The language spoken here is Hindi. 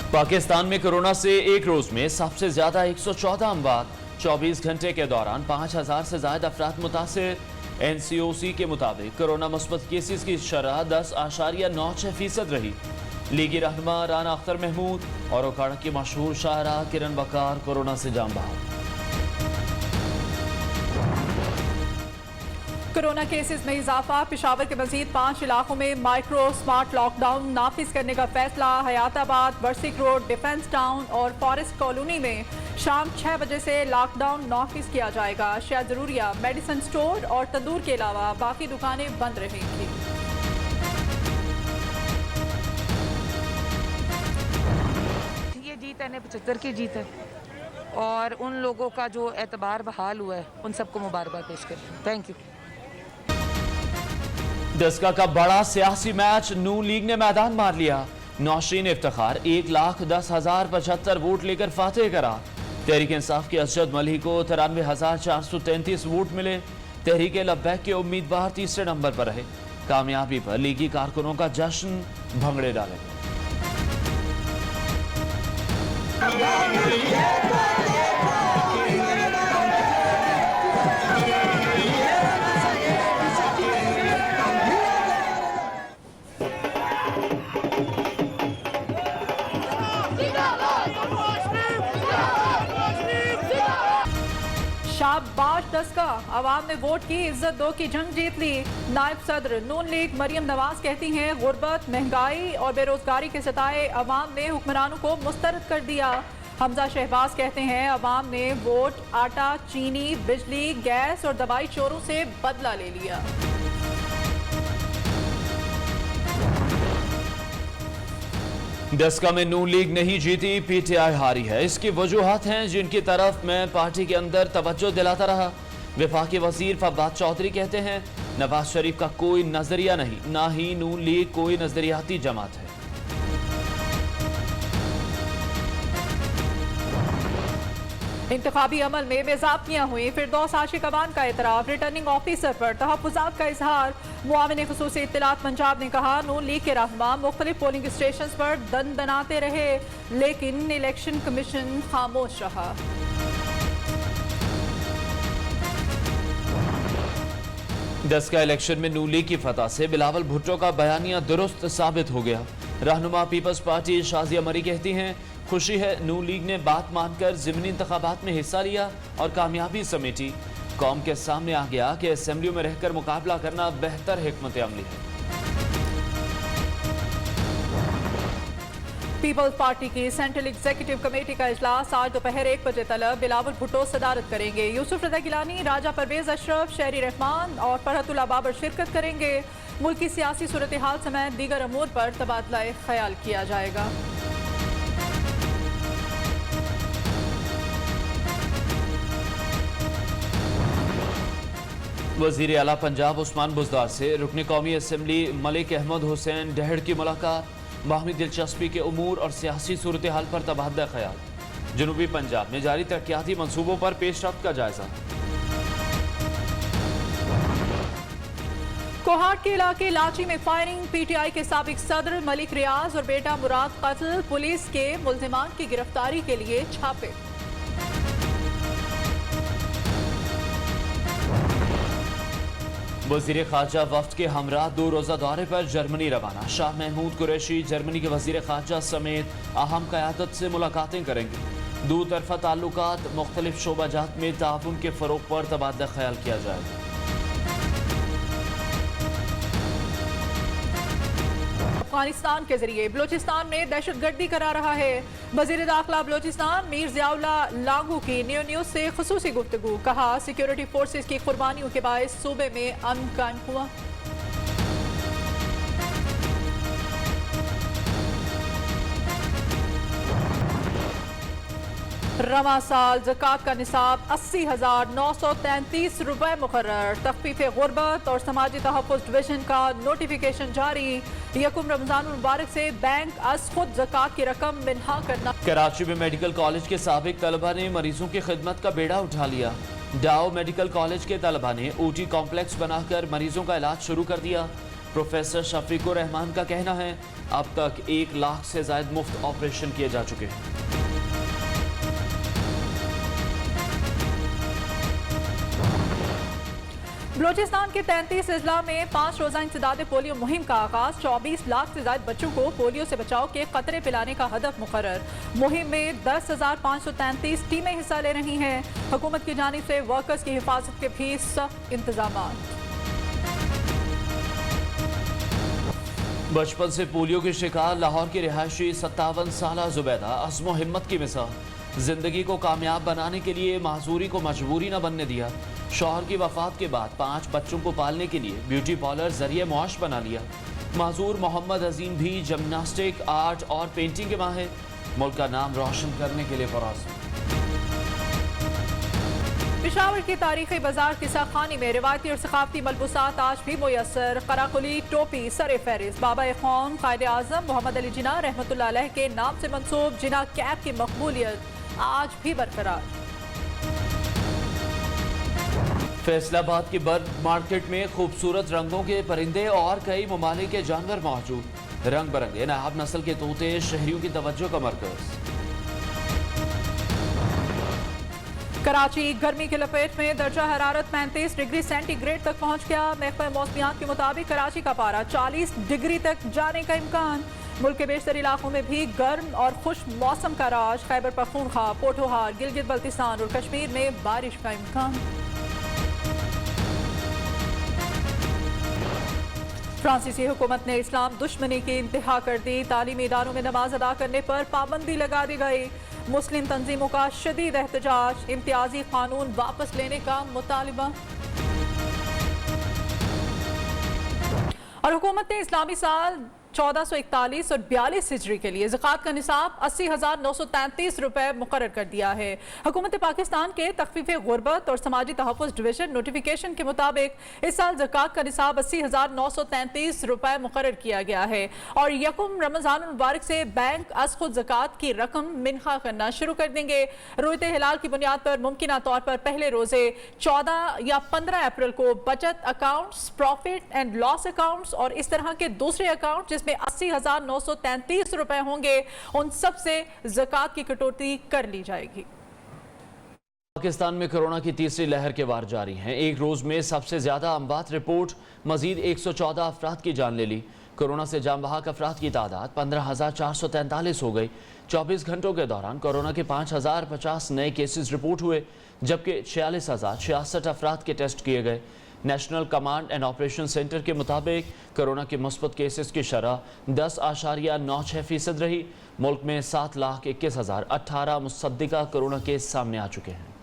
पाकिस्तान में कोरोना से एक रोज में सबसे ज्यादा 114 अमवात। 24 घंटे के दौरान 5000 से ज्यादा अफराद मुतासिर। NCOC के मुताबिक कोरोना मुस्बत केसेस की शरह 10.96% रही। लीगी रहनुमा राना अख्तर महमूद और उकाड़ा की मशहूर शायरा किरण वकार कोरोना से जान बहार। कोरोना केसेस में इजाफा। पेशावर के मजीद 5 इलाकों में माइक्रो स्मार्ट लॉकडाउन नाफिज करने का फैसला। हयाताबाद, वर्सिक रोड, डिफेंस टाउन और फॉरेस्ट कॉलोनी में शाम 6 बजे से लॉकडाउन नाफिज किया जाएगा। अशिया जरूरिया, मेडिसिन स्टोर और तंदूर के अलावा बाकी दुकानें बंद रहेंगी। ये जीत है 75 की जीत है और उन लोगों का जो एतबार बहाल हुआ है उन सबको मुबारकबाद पेश करें। Thank you. डस्का का बड़ा सियासी मैच नून लीग ने मैदान मार लिया। नौशीन इफ्तिखार 1,10,075 वोट लेकर फातेह करा। तहरीक इंसाफ के असजद मलिही को 93,433 वोट मिले। तहरीक लब्बैक के उम्मीदवार तीसरे नंबर पर रहे। कामयाबी पर लीगी कारकुनों का जश्न भंगड़े डाले। शाबाश डस्का, आवाम ने वोट की, इज्जत दो की जंग जीत ली। नायब सदर नून लीग मरियम नवाज कहती हैं गुर्बत, महंगाई और बेरोजगारी के सताए अवाम ने हुक्मरानों को मुस्तरद कर दिया। हमजा शहबाज कहते हैं अवाम ने वोट, आटा, चीनी, बिजली, गैस और दवाई चोरों से बदला ले लिया। डस्का में नून लीग नहीं जीती, PTI हारी है। इसकी वजूहत हैं जिनकी तरफ मैं पार्टी के अंदर तवज्जो दिलाता रहा। वफाकी वजीर फवाद चौधरी कहते हैं नवाज शरीफ का कोई नजरिया नहीं, ना ही नून लीग कोई नजरियाती जमात है। इंतखाबी अमल में बेज़ाब्तियां हुई। फिरदौस आशिक अवान का एतराफ। रिटर्निंग ऑफिसर पर तहफ़्फ़ुज़ात का इजहार। मुआविन ख़ुसूसी इत्तलात पंजाब ने कहा नून लीग के रहनुमा मुख्तलिफ पोलिंग स्टेशन पर दनाते रहे लेकिन इलेक्शन कमीशन खामोश रहा। डस्का इलेक्शन में नून लीग की फतह से बिलावल भुट्टो का बयानिया दुरुस्त साबित हो गया। रहनुमा पीपल्स पार्टी शाजिया मरी कहती हैं खुशी है नून लीग ने बात मानकर ज़िमनी इंतखाबात में हिस्सा लिया और कामयाबी समेटी। कौम के सामने आ गया कि असेंबली में रहकर मुकाबला करना बेहतर हिकमत अमली है। पीपल्स पार्टी की सेंट्रल एग्जीक्यूटिव कमेटी का इजलास आज दोपहर 1 बजे तलब बिलावल भुट्टो सदारत करेंगे। यूसुफ रज़ा गिलानी, राजा परवेज अशरफ, शहरी रहमान और फरहतुल्लाह बाबर शिरकत करेंगे। मुल्क की सियासी सूरत हाल समेत दीगर अमूर पर तबादला ख्याल किया जाएगा। वज़ीर आला पंजाब उस्मान बुज़दार से रुकन कौमी असम्बली मलिक अहमद हुसैन डहड़ की मुलाकात। बाहमी दिलचस्पी के उमूर और सियासी सूरत हाल पर तबादला ख्याल। जनूबी पंजाब में जारी तरक्याती मनसूबों पर पेशरफ्त का जायजा। कोहाट के इलाके लाची में फायरिंग। PTI के साबिक सदर मलिक रियाज और बेटा मुराद कत्ल। पुलिस के मुल्जिमान की गिरफ्तारी के लिए छापे। वज़ीर खारजा वफ्द के हमरा 2 रोज़ा दौरे पर जर्मनी रवाना। शाह महमूद कुरैशी जर्मनी के वज़ीर खारजा समेत अहम क़यादत से मुलाकातें करेंगे। दो तरफ़ा ताल्लुकात, मुख्तलिफ शोबाजात में ताउन के फ़रोग़ पर तबादला ख्याल किया जाएगा। अफगानिस्तान के जरिए बलोचिस्तान में दहशतगर्दी करा रहा है। वज़ीर दाखिला बलोचिस्तान मीर ज़ियाउल्ला लागू की न्यू न्यूज़ से खुसूसी गुफ्तगू। कहा सिक्योरिटी फोर्सेस की कुर्बानियों के बायस सूबे में अमन कायम हुआ। रवा साल ज़कात का निसाब 80,933 रुपए मुकर्रर। तख़फ़ीफ़ गुर्बत और समाजी तहफ़्फ़ुज़ डिवीज़न का नोटिफिकेशन जारी। यकुम रमज़ान मुबारक से बैंक अज खुद ज़कात की रकम मिन्हा करना। कराची में मेडिकल कॉलेज के साबिक तलबा ने मरीजों की खिदमत का बेड़ा उठा लिया। डाओ मेडिकल कॉलेज के तलबा ने OT कॉम्प्लेक्स बनाकर मरीजों का इलाज शुरू कर दिया। प्रोफेसर शफीकुर रहमान का कहना है अब तक 1 लाख से ज्यादा मुफ्त ऑपरेशन किए जा चुके हैं। बलूचिस्तान के 33 अजला में 5 रोजा इंसदाद पोलियो मुहिम का आगाज। 24 लाख से ज्यादा बच्चों को पोलियो से बचाव के कतरे पिलाने का हदफ मुकर्रर। मुहिम में 10,533 टीमें हिस्सा ले रही हैं। हुकूमत की जानिब से वर्कर्स की हिफाजत के भी सख्त इंतजाम। बचपन से पोलियो के शिकार लाहौर की रिहायशी 57 साला जुबैदा अज़्म हिम्मत की मिसाल। जिंदगी को कामयाब बनाने के लिए माजूरी को मजबूरी न बनने दिया। शौहर की वफात के बाद 5 बच्चों को पालने के लिए ब्यूटी पार्लर जरिए मुआश बना लिया। माजूर मोहम्मद अजीम भी जिम्नास्टिक, आर्ट और पेंटिंग के माहिर। मुल्क का नाम रोशन करने के लिए फराज। पेशावर की तारीखी बाजार किस्सा खानी में रिवायती और सकाफती मलबूसात आज भी मुयसर। कराकुली टोपी सर फहरिस्त। बाबा कौम कायदे आजम मोहम्मद अली जिन्ना रहमतुल्लाह अलैह के नाम से मंसूब जिन्ना कैब की मकबूलियत आज भी बरकरार। फैसलाबाद की बर्ड मार्केट में खूबसूरत रंगों के परिंदे और कई ममालिक के जानवर मौजूद। रंग बिरंगे नायाब नस्ल के तोते शहरियों की तवज्जो का मरकज। कराची गर्मी की लपेट में दर्जा हरारत 35 डिग्री सेंटीग्रेड तक पहुंच गया। महकमा मौसमियात के मुताबिक कराची का पारा 40 डिग्री तक जाने का इम्कान। मुल्क के बेशतर इलाकों में भी गर्म और खुश मौसम का राज। खैबर पख्तूनख्वा, पोठोहार, गिलगित बल्तिस्तान और कश्मीर में बारिश का इम्कान। फ्रांसीसी हुकूमत ने इस्लाम दुश्मनी की इंतहा कर दी। तालीमी इदारों में नमाज अदा करने पर पाबंदी लगा दी गई। मुस्लिम तंजीमों का शदीद एहतजाज। इम्तियाजी कानून वापस लेने का मुतालिबा। और हुकूमत ने इस्लामी साल 1441 और 42 हिजरी के लिए ज़कात का निसाब 80,933 रुपए मुकर्रर कर दिया है। हुकूमत पाकिस्तान के तखफीफ गुर्बत और समाजी तहफ़्फ़ुज़ डिवीज़न नोटिफिकेशन के मुताबिक इस साल ज़कात का निसाब 80,933 रुपए मुकर्रर किया गया है और यकुम रमज़ान मुबारक से बैंक अज़ खुद ज़कात की रकम मिन्हा करना शुरू कर देंगे। रुयत हिलाल की बुनियाद पर मुमकिना तौर पर पहले रोज़े 14 या 15 अप्रैल को बचत accounts, profit and loss accounts और इस तरह के दूसरे अकाउंट जिसमें 80,933 रुपए होंगे उन सब से ज़कात की कटौती कर ली जाएगी। पाकिस्तान में कोरोना की तीसरी लहर के वार जारी हैं। एक रोज में सबसे ज्यादा अमवात रिपोर्ट। मजीद 114 अफराद की जान ले ली। कोरोना से जान बहक अफराद की तादाद 15,443 हो गई। 24 घंटों के दौरान कोरोना के 5,050 नए केसेस रिपोर्ट हुए जबकि 46,066 अफराद के टेस्ट किए गए। National command and operation centre के मुताबिक कोरोना के मुस्बत केसेस की शरह 10.96% रही। मुल्क में 7,21,018 मुसद्दिका कोरोना केस सामने आ चुके हैं।